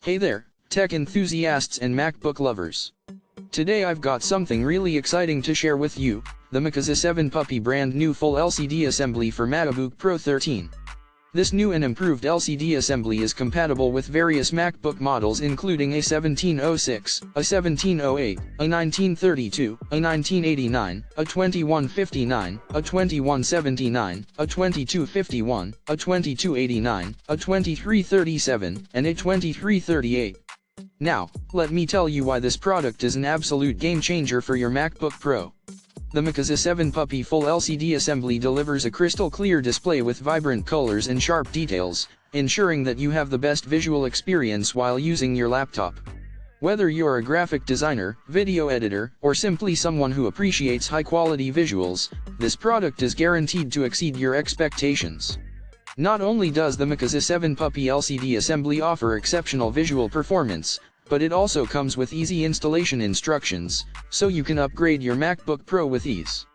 Hey there, tech enthusiasts and MacBook lovers. Today I've got something really exciting to share with you, the MACOUZI 7 Puppy brand new full LCD assembly for Macbook Pro 13. This new and improved LCD assembly is compatible with various MacBook models including a 1706, a 1708, a 1932, a 1989, a 2159, a 2179, a 2251, a 2289, a 2337, and a 2338. Now, let me tell you why this product is an absolute game changer for your MacBook Pro. The MACOUZI 7 Puppy full LCD assembly delivers a crystal clear display with vibrant colors and sharp details, ensuring that you have the best visual experience while using your laptop. Whether you're a graphic designer, video editor, or simply someone who appreciates high-quality visuals, this product is guaranteed to exceed your expectations. Not only does the MACOUZI 7 Puppy LCD assembly offer exceptional visual performance, but it also comes with easy installation instructions, so you can upgrade your MacBook Pro with ease.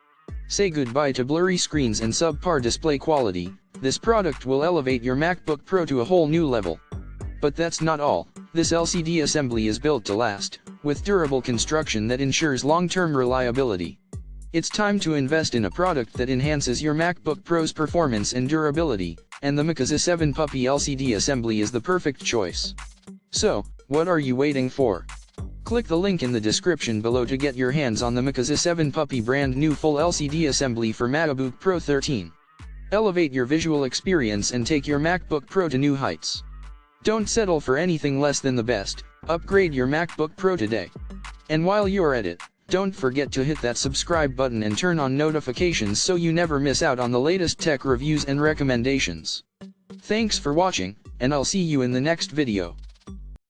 Say goodbye to blurry screens and subpar display quality. This product will elevate your MacBook Pro to a whole new level. But that's not all. This LCD assembly is built to last, with durable construction that ensures long-term reliability. It's time to invest in a product that enhances your MacBook Pro's performance and durability, and the MACOUZI 7 Puppy LCD assembly is the perfect choice. So, what are you waiting for? Click the link in the description below to get your hands on the MACOUZI 7 Puppy brand new full LCD assembly for Macbook Pro 13. Elevate your visual experience and take your MacBook Pro to new heights. Don't settle for anything less than the best. Upgrade your MacBook Pro today. And while you're at it, don't forget to hit that subscribe button and turn on notifications so you never miss out on the latest tech reviews and recommendations. Thanks for watching, and I'll see you in the next video.